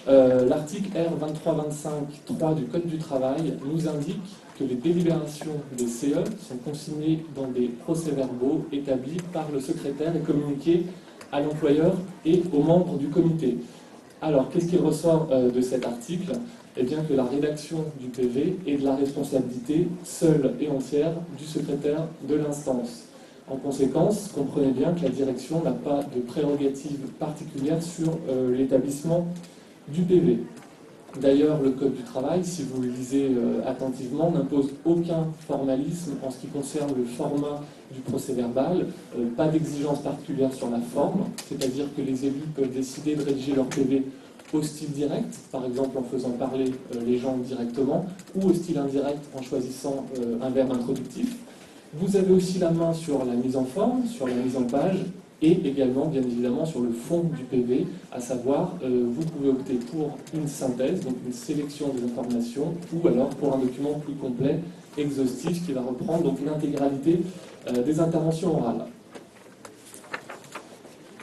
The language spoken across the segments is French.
L'article R2325.3 du Code du travail nous indique que les délibérations des CE sont consignées dans des procès-verbaux établis par le secrétaire et communiqués à l'employeur et aux membres du comité. Alors, qu'est-ce qui ressort de cet article? Eh bien que la rédaction du PV est de la responsabilité seule et entière du secrétaire de l'instance. En conséquence, comprenez bien que la direction n'a pas de prérogative particulière sur l'établissement du PV. D'ailleurs, le Code du travail, si vous le lisez attentivement, n'impose aucun formalisme en ce qui concerne le format du procès-verbal, pas d'exigence particulière sur la forme, c'est-à-dire que les élus peuvent décider de rédiger leur PV au style direct, par exemple en faisant parler les gens directement, ou au style indirect en choisissant un verbe introductif. Vous avez aussi la main sur la mise en forme, sur la mise en page, et également, bien évidemment, sur le fond du PV, à savoir, vous pouvez opter pour une synthèse, donc une sélection des informations, ou alors pour un document plus complet, exhaustif, qui va reprendre donc l'intégralité des interventions orales.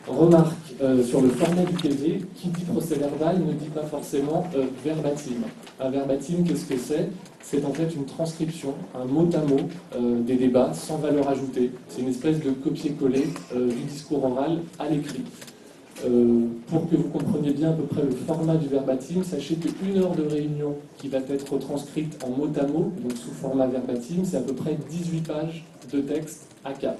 Remarque sur le format du PV, qui dit procès-verbal ne dit pas forcément verbatim. Un verbatim, qu'est-ce que c'est? C'est en fait une transcription, un mot à mot des débats sans valeur ajoutée. C'est une espèce de copier-coller du discours oral à l'écrit. Pour que vous compreniez bien à peu près le format du verbatim, sachez qu'une heure de réunion qui va être transcrite en mot à mot, donc sous format verbatim, c'est à peu près 18 pages de texte A4.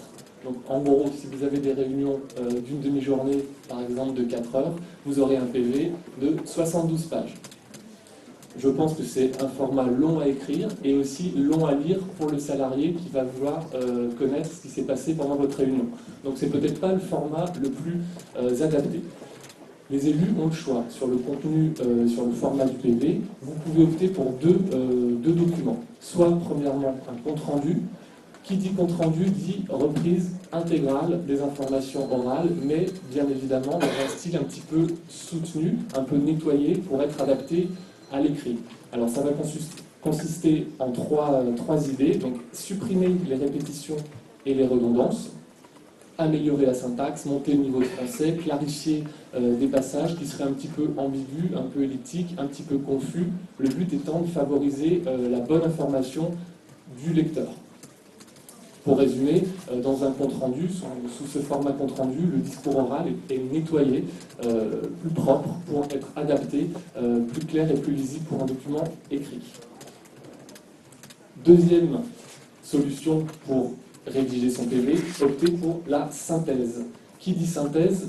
Donc en gros, si vous avez des réunions d'une demi-journée, par exemple de 4 heures, vous aurez un PV de 72 pages. Je pense que c'est un format long à écrire et aussi long à lire pour le salarié qui va vouloir connaître ce qui s'est passé pendant votre réunion. Donc c'est peut-être pas le format le plus adapté. Les élus ont le choix sur le contenu, sur le format du PV. Vous pouvez opter pour deux documents. Soit premièrement un compte-rendu. Qui dit compte-rendu dit reprise intégrale des informations orales, mais bien évidemment dans un style un petit peu soutenu, un peu nettoyé pour être adapté à l'écrit. Alors ça va consister en trois idées. Donc supprimer les répétitions et les redondances, améliorer la syntaxe, monter le niveau de français, clarifier des passages qui seraient un petit peu ambigus, un peu elliptiques, un petit peu confus. Le but étant de favoriser la bonne information du lecteur. Pour résumer, dans un compte-rendu, sous ce format compte-rendu, le discours oral est nettoyé, plus propre pour être adapté, plus clair et plus lisible pour un document écrit. Deuxième solution pour rédiger son PV, opter pour la synthèse. Qui dit synthèse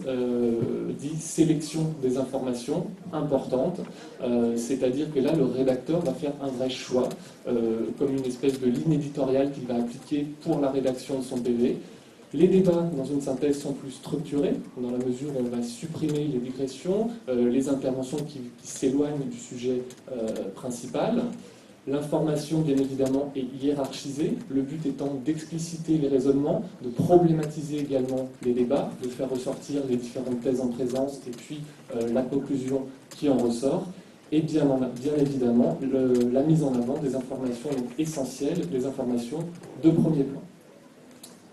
dit sélection des informations importantes, c'est-à-dire que là, le rédacteur va faire un vrai choix, comme une espèce de ligne éditoriale qu'il va appliquer pour la rédaction de son PV. Les débats dans une synthèse sont plus structurés, dans la mesure où on va supprimer les digressions, les interventions qui s'éloignent du sujet principal. L'information, bien évidemment, est hiérarchisée, le but étant d'expliciter les raisonnements, de problématiser également les débats, de faire ressortir les différentes thèses en présence et puis la conclusion qui en ressort, et bien évidemment la mise en avant des informations essentielles, des informations de premier plan.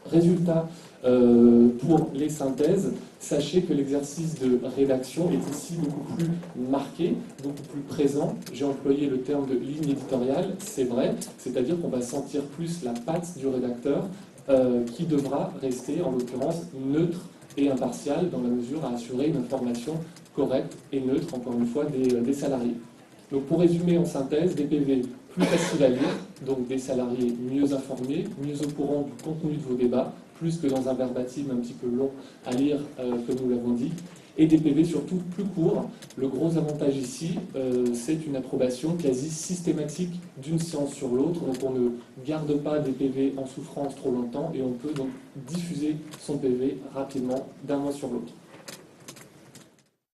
Résultat, pour les synthèses, sachez que l'exercice de rédaction est ici beaucoup plus marqué, beaucoup plus présent. J'ai employé le terme de ligne éditoriale, c'est vrai, c'est-à-dire qu'on va sentir plus la patte du rédacteur qui devra rester, en l'occurrence, neutre et impartial dans la mesure à assurer une information correcte et neutre, encore une fois, des salariés. Donc pour résumer en synthèse, des PV plus faciles à lire, donc des salariés mieux informés, mieux au courant du contenu de vos débats, plus que dans un verbatim un petit peu long à lire, comme nous l'avons dit, et des PV surtout plus courts. Le gros avantage ici, c'est une approbation quasi systématique d'une séance sur l'autre, donc on ne garde pas des PV en souffrance trop longtemps et on peut donc diffuser son PV rapidement d'un mois sur l'autre.